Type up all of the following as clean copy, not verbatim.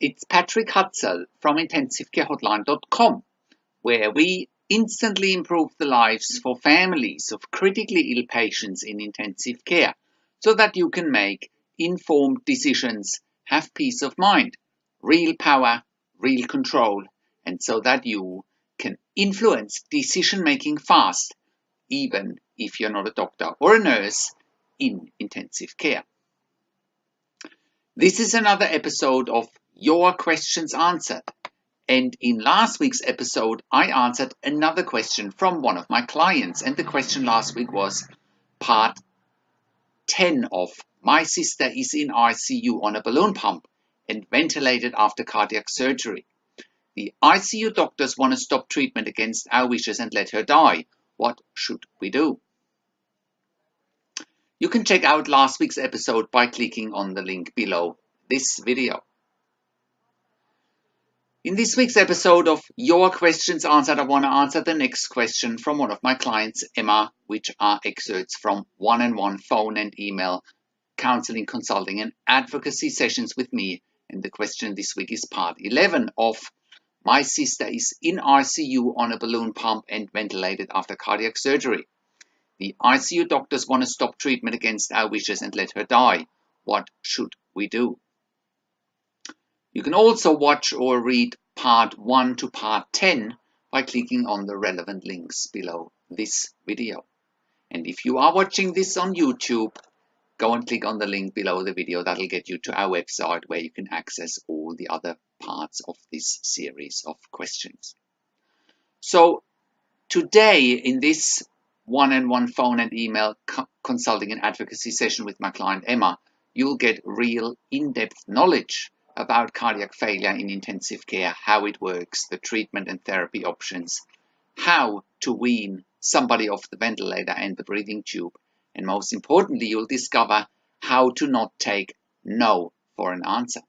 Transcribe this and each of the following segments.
It's Patrick Hutzel from IntensiveCareHotline.com, where we instantly improve the lives for families of critically ill patients in intensive care so that you can make informed decisions, have peace of mind, real power, real control, and so that you can influence decision making fast, even if you're not a doctor or a nurse in intensive care. This is another episode of Your Questions Answered. And in last week's episode, I answered another question from one of my clients. And the question last week was part 10 of My sister is in ICU on a balloon pump and ventilated after cardiac surgery. The ICU doctors want to stop treatment against our wishes and let her die. What should we do? You can check out last week's episode by clicking on the link below this video. In this week's episode of Your Questions Answered, I want to answer the next question from one of my clients, Emma, which are excerpts from one-on-one phone and email counseling, consulting and advocacy sessions with me. And the question this week is part 11 of My sister is in ICU on a balloon pump and ventilated after cardiac surgery. The ICU doctors want to stop treatment against our wishes and let her die. What should we do? You can also watch or read part 1 to part 10 by clicking on the relevant links below this video. And if you are watching this on YouTube, go and click on the link below the video. That'll get you to our website where you can access all the other parts of this series of questions. So today in this one-on-one phone and email consulting and advocacy session with my client Emma, you'll get real in-depth knowledge about cardiac failure in intensive care, how it works, the treatment and therapy options, how to wean somebody off the ventilator and the breathing tube, and most importantly, you'll discover how to not take no for an answer.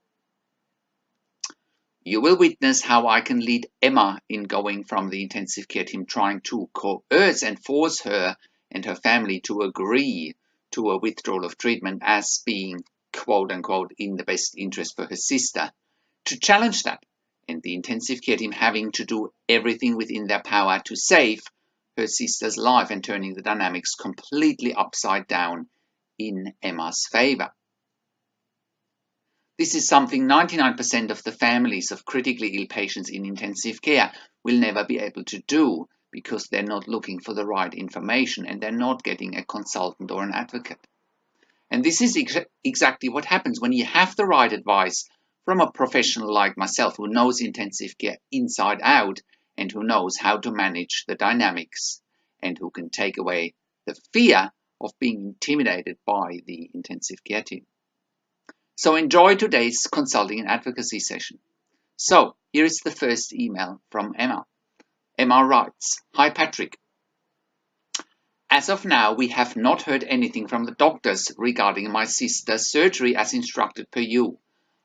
You will witness how I can lead Emma in going from the intensive care team trying to coerce and force her and her family to agree to a withdrawal of treatment as being quote unquote in the best interest for her sister, to challenge that and the intensive care team having to do everything within their power to save her sister's life and turning the dynamics completely upside down in Emma's favor. This is something 99% of the families of critically ill patients in intensive care will never be able to do because they're not looking for the right information and they're not getting a consultant or an advocate. And this is exactly what happens when you have the right advice from a professional like myself who knows intensive care inside out and who knows how to manage the dynamics and who can take away the fear of being intimidated by the intensive care team. So enjoy today's consulting and advocacy session. So here is the first email from Emma. Emma writes, Hi Patrick. As of now, we have not heard anything from the doctors regarding my sister's surgery as instructed per you.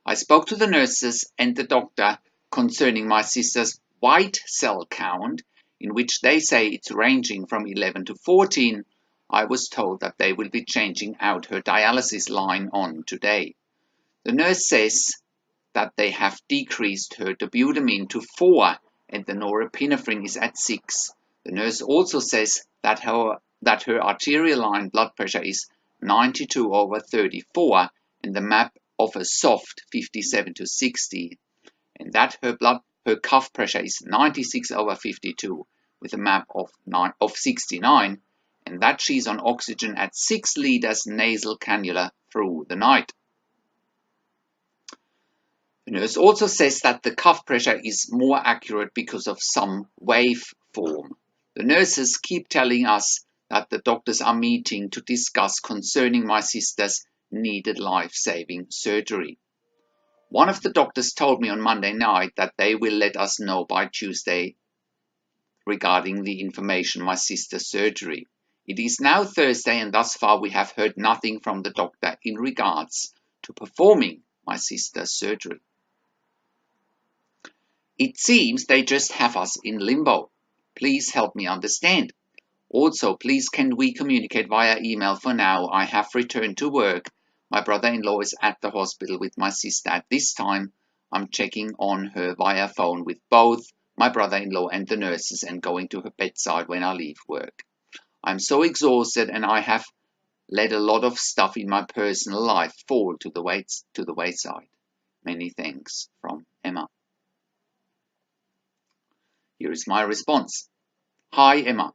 I spoke to the nurses and the doctor concerning my sister's white cell count, in which they say it's ranging from 11 to 14. I was told that they will be changing out her dialysis line on today. The nurse says that they have decreased her dobutamine to 4 and the norepinephrine is at 6. The nurse also says that her arterial line blood pressure is 92/34 and the map of a soft 57/60, and that her cuff pressure is 96/52 with a map of 69, and that she's on oxygen at 6 liters nasal cannula through the night. The nurse also says that the cuff pressure is more accurate because of some waveform. The nurses keep telling us that the doctors are meeting to discuss concerning my sister's needed life-saving surgery. One of the doctors told me on Monday night that they will let us know by Tuesday regarding the information my sister's surgery. It is now Thursday and thus far we have heard nothing from the doctor in regards to performing my sister's surgery. It seems they just have us in limbo. Please help me understand. Also, please can we communicate via email for now? I have returned to work. My brother-in-law is at the hospital with my sister at this time. I'm checking on her via phone with both my brother-in-law and the nurses and going to her bedside when I leave work. I'm so exhausted and I have let a lot of stuff in my personal life fall to the wayside. Many thanks from Emma. Here is my response. Hi Emma.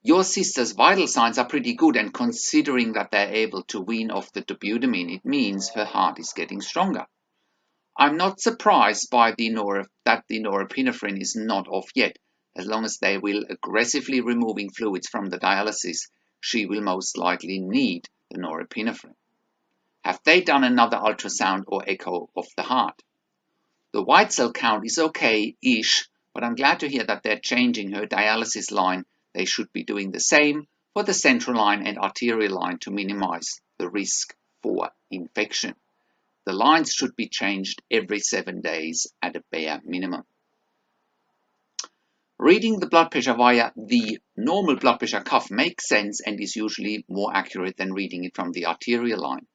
Your sister's vital signs are pretty good, and considering that they're able to wean off the dobutamine, it means her heart is getting stronger. I'm not surprised by that the norepinephrine is not off yet. As long as they will aggressively removing fluids from the dialysis, she will most likely need the norepinephrine. Have they done another ultrasound or echo of the heart? The white cell count is okay-ish, but I'm glad to hear that they're changing her dialysis line. They should be doing the same for the central line and arterial line to minimize the risk for infection. The lines should be changed every 7 days at a bare minimum. Reading the blood pressure via the normal blood pressure cuff makes sense and is usually more accurate than reading it from the arterial line.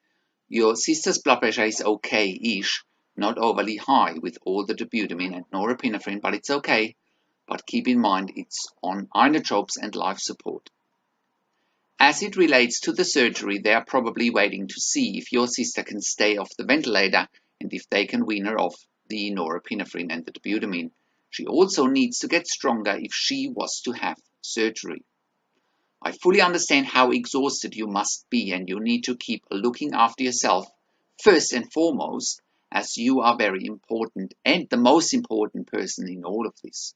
Your sister's blood pressure is okay-ish, not overly high with all the dobutamine and norepinephrine, but it's okay. But keep in mind it's on inotropes and life support. As it relates to the surgery, they are probably waiting to see if your sister can stay off the ventilator and if they can wean her off the norepinephrine and the dobutamine. She also needs to get stronger if she was to have surgery. I fully understand how exhausted you must be, and you need to keep looking after yourself first and foremost, as you are very important and the most important person in all of this.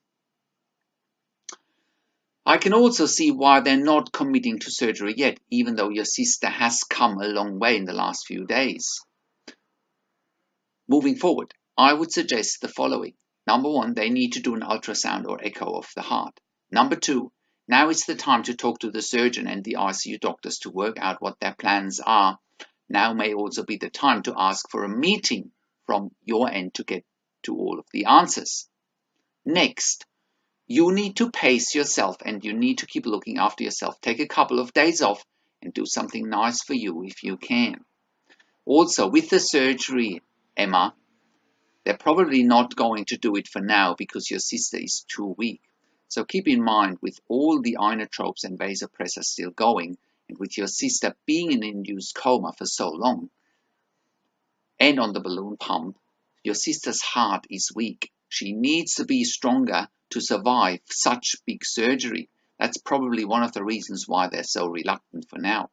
I can also see why they're not committing to surgery yet, even though your sister has come a long way in the last few days. Moving forward, I would suggest the following. Number 1, they need to do an ultrasound or echo of the heart. Number 2, now is the time to talk to the surgeon and the ICU doctors to work out what their plans are. Now may also be the time to ask for a meeting from your end to get to all of the answers. Next, you need to pace yourself and you need to keep looking after yourself. Take a couple of days off and do something nice for you if you can. Also, with the surgery, Emma, they're probably not going to do it for now because your sister is too weak. So keep in mind, with all the inotropes and vasopressors still going, and with your sister being in induced coma for so long, and on the balloon pump, your sister's heart is weak. She needs to be stronger to survive such big surgery. That's probably one of the reasons why they're so reluctant for now.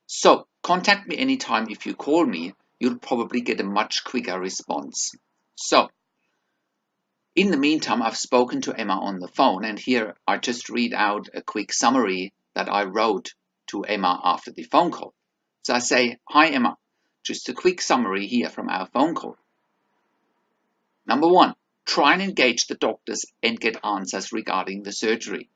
So contact me anytime. If you call me, you'll probably get a much quicker response. So in the meantime, I've spoken to Emma on the phone, and here I just read out a quick summary that I wrote to Emma after the phone call. So I say, hi Emma, just a quick summary here from our phone call. Number 1, try and engage the doctors and get answers regarding the surgery.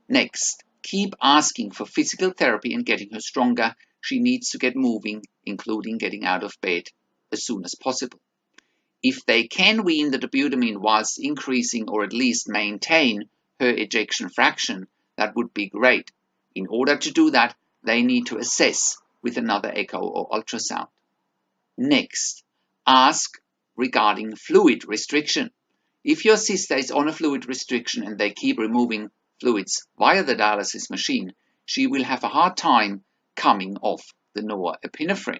Next, keep asking for physical therapy and getting her stronger. She needs to get moving, including getting out of bed as soon as possible. If they can wean the dobutamine whilst increasing or at least maintain her ejection fraction, that would be great. In order to do that, they need to assess with another echo or ultrasound. Next, ask regarding fluid restriction. If your sister is on a fluid restriction and they keep removing fluids via the dialysis machine, she will have a hard time coming off the norepinephrine.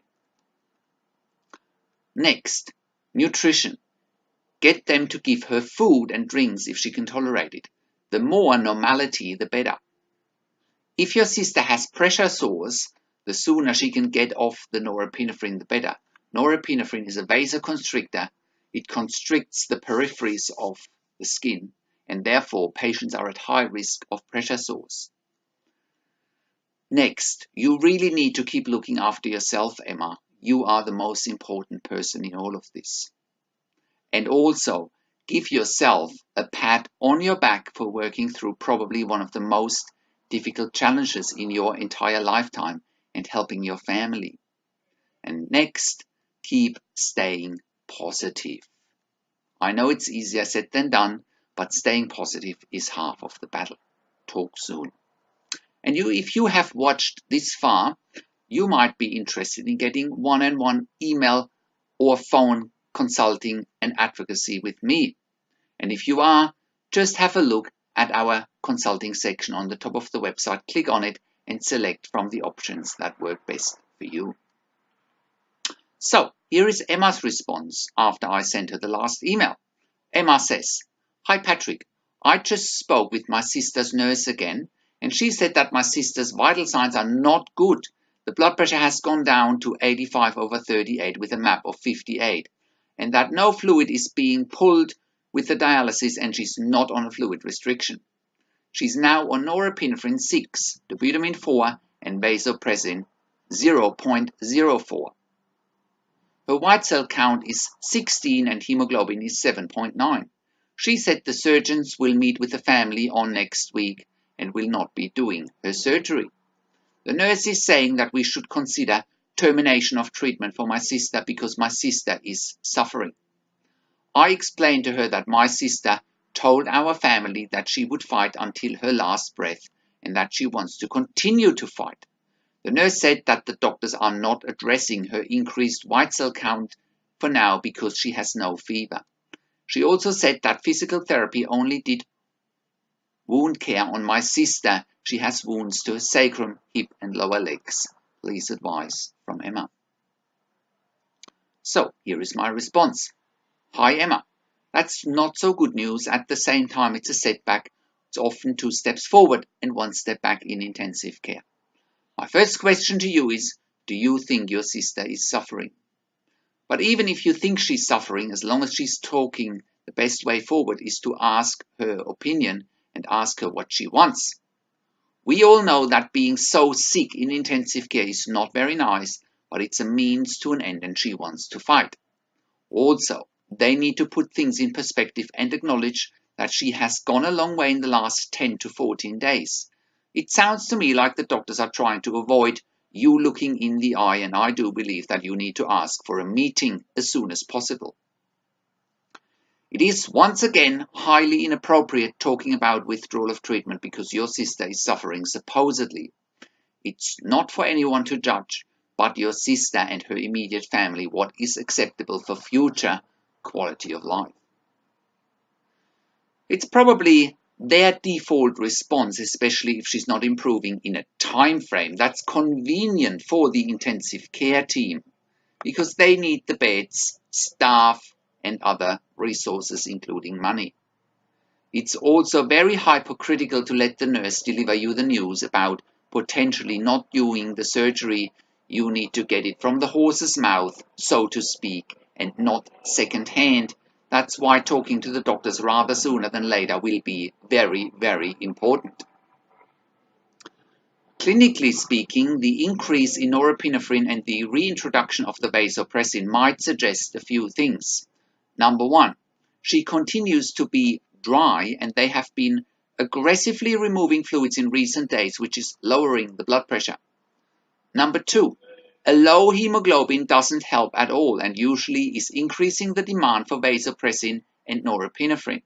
Next, nutrition. Get them to give her food and drinks if she can tolerate it. The more normality, the better. If your sister has pressure sores, the sooner she can get off the norepinephrine, the better. Norepinephrine is a vasoconstrictor. It constricts the peripheries of the skin, and therefore patients are at high risk of pressure sores. Next, you really need to keep looking after yourself, Emma. You are the most important person in all of this. And also, give yourself a pat on your back for working through probably one of the most difficult challenges in your entire lifetime and helping your family. And next, keep staying positive. I know it's easier said than done, but staying positive is half of the battle. Talk soon. And if you have watched this far, you might be interested in getting one-on-one email or phone consulting and advocacy with me? And if you are, just have a look at our consulting section on the top of the website, click on it and select from the options that work best for you. So here is Emma's response after I sent her the last email. Emma says, "Hi Patrick, I just spoke with my sister's nurse again, and she said that my sister's vital signs are not good. The blood pressure has gone down to 85/38 with a MAP of 58, and that no fluid is being pulled with the dialysis, and she's not on a fluid restriction. She's now on norepinephrine 6, dobutamine 4, and vasopressin 0.04. Her white cell count is 16 and hemoglobin is 7.9. She said the surgeons will meet with the family on next week and will not be doing her surgery. The nurse is saying that we should consider termination of treatment for my sister because my sister is suffering. I explained to her that my sister told our family that she would fight until her last breath and that she wants to continue to fight. The nurse said that the doctors are not addressing her increased white cell count for now because she has no fever. She also said that physical therapy only did wound care on my sister. She has wounds to her sacrum, hip and lower legs. Please advise," from Emma. So here is my response. "Hi Emma, that's not so good news. At the same time, it's a setback. It's often 2 steps forward and 1 step back in intensive care. My first question to you is, do you think your sister is suffering? But even if you think she's suffering, as long as she's talking, the best way forward is to ask her opinion and ask her what she wants. We all know that being so sick in intensive care is not very nice, but it's a means to an end and she wants to fight. Also, they need to put things in perspective and acknowledge that she has gone a long way in the last 10 to 14 days. It sounds to me like the doctors are trying to avoid you looking in the eye, and I do believe that you need to ask for a meeting as soon as possible. It is once again highly inappropriate talking about withdrawal of treatment because your sister is suffering supposedly. It's not for anyone to judge, but your sister and her immediate family what is acceptable for future quality of life. It's probably their default response, especially if she's not improving in a time frame that's convenient for the intensive care team, because they need the beds, staff, and other resources, including money. It's also very hypocritical to let the nurse deliver you the news about potentially not doing the surgery. You need to get it from the horse's mouth, so to speak, and not second-hand. That's why talking to the doctors rather sooner than later will be very, very important. Clinically speaking, the increase in norepinephrine and the reintroduction of the vasopressin might suggest a few things. Number 1, she continues to be dry and they have been aggressively removing fluids in recent days, which is lowering the blood pressure. Number 2, a low hemoglobin doesn't help at all and usually is increasing the demand for vasopressin and norepinephrine.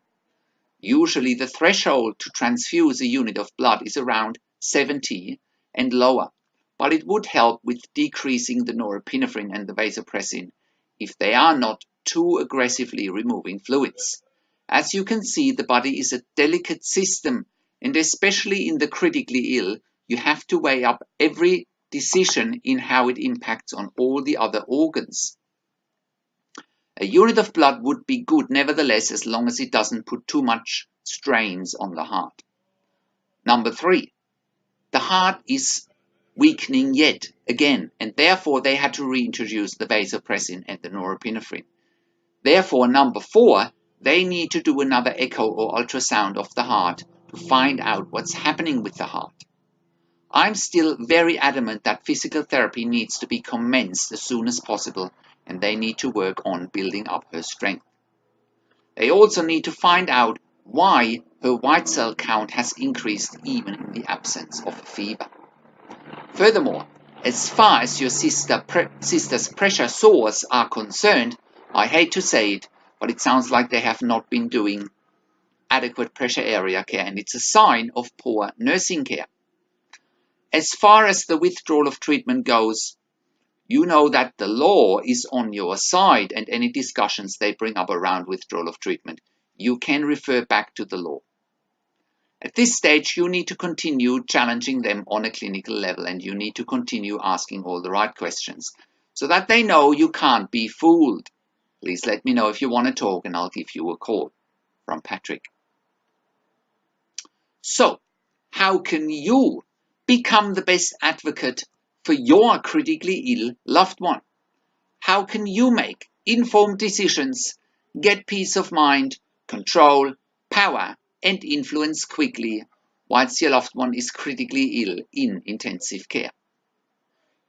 Usually the threshold to transfuse a unit of blood is around 70 and lower, but it would help with decreasing the norepinephrine and the vasopressin if they are not too aggressively removing fluids. As you can see, the body is a delicate system, and especially in the critically ill, you have to weigh up every decision in how it impacts on all the other organs. A unit of blood would be good nevertheless, as long as it doesn't put too much strains on the heart. Number 3, the heart is weakening yet again, and therefore they had to reintroduce the vasopressin and the norepinephrine. Therefore, number 4, they need to do another echo or ultrasound of the heart to find out what's happening with the heart. I'm still very adamant that physical therapy needs to be commenced as soon as possible, and they need to work on building up her strength. They also need to find out why her white cell count has increased even in the absence of a fever. Furthermore, as far as your sister's pressure sores are concerned, I hate to say it, but it sounds like they have not been doing adequate pressure area care, and it's a sign of poor nursing care. As far as the withdrawal of treatment goes, You know that the law is on your side, and any discussions they bring up around withdrawal of treatment, you can refer back to the law. At this stage, you need to continue challenging them on a clinical level, and you need to continue asking all the right questions so that they know you can't be fooled. Please let me know if you want to talk and I'll give you a call. From Patrick. So, how can you become the best advocate for your critically ill loved one? How can you make informed decisions, get peace of mind, control, power, and influence quickly whilst your loved one is critically ill in intensive care?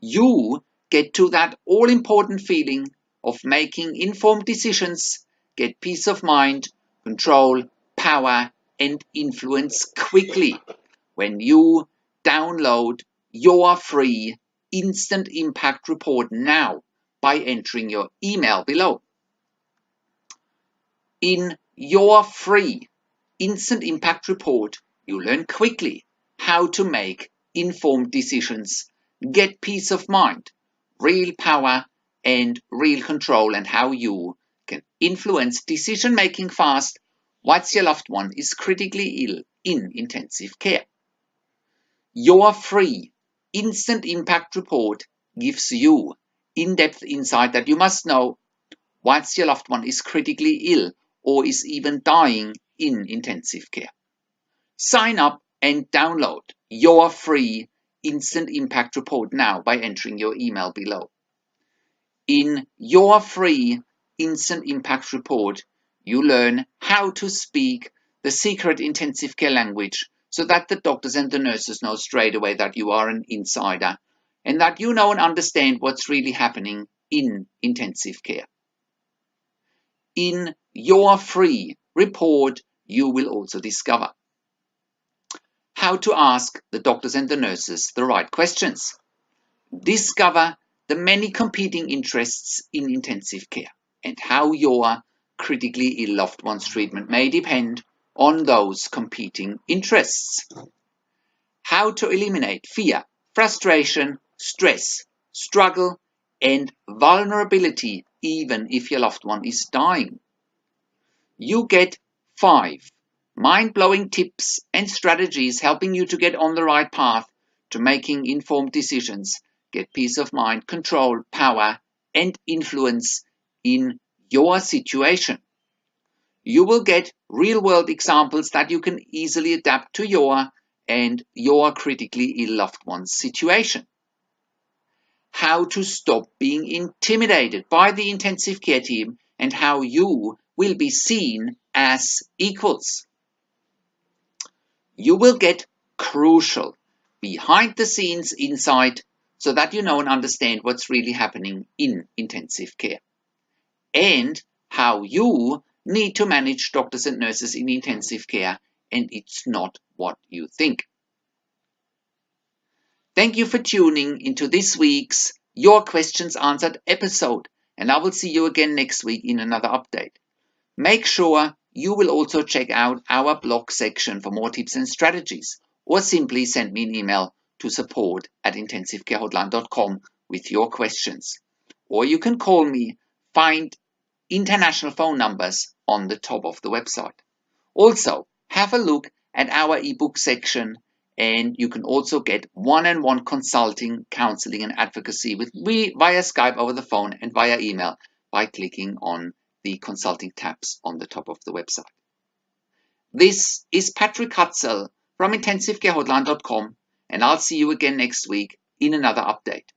You get to that all-important feeling of making informed decisions, get peace of mind, control, power, and influence quickly when you download your free instant impact report now by entering your email below. In your free instant impact report, you learn quickly how to make informed decisions, get peace of mind, real power, and real control, and how you can influence decision making fast whilst your loved one is critically ill in intensive care. Your free instant impact report gives you in-depth insight that you must know whilst your loved one is critically ill or is even dying in intensive care. Sign up and download your free instant impact report now by entering your email below. In your free instant impact report, you learn how to speak the secret intensive care language so that the doctors and the nurses know straight away that you are an insider and that you know and understand what's really happening in intensive care. In your free report, you will also discover how to ask the doctors and the nurses the right questions. Discover the many competing interests in intensive care and how your critically ill loved one's treatment may depend on those competing interests. How to eliminate fear, frustration, stress, struggle, and vulnerability even if your loved one is dying. You get 5 mind-blowing tips and strategies helping you to get on the right path to making informed decisions, get peace of mind, control, power, and influence in your situation. You will get real-world examples that you can easily adapt to your and your critically ill loved one's situation. How to stop being intimidated by the intensive care team and how you will be seen as equals. You will get crucial behind-the-scenes insight so that you know and understand what's really happening in intensive care and how you need to manage doctors and nurses in intensive care, and it's not what you think. Thank you for tuning into this week's Your Questions Answered episode, and I will see you again next week in another update. Make sure you will also check out our blog section for more tips and strategies, or simply send me an email to support@intensivecarehotline.com with your questions. Or you can call me, find international phone numbers on the top of the website. Also, have a look at our ebook section, and you can also get one-on-one consulting, counseling, and advocacy with me via Skype, over the phone, and via email by clicking on the consulting tabs on the top of the website. This is Patrick Hutzel from intensivecarehotline.com, and I'll see you again next week in another update.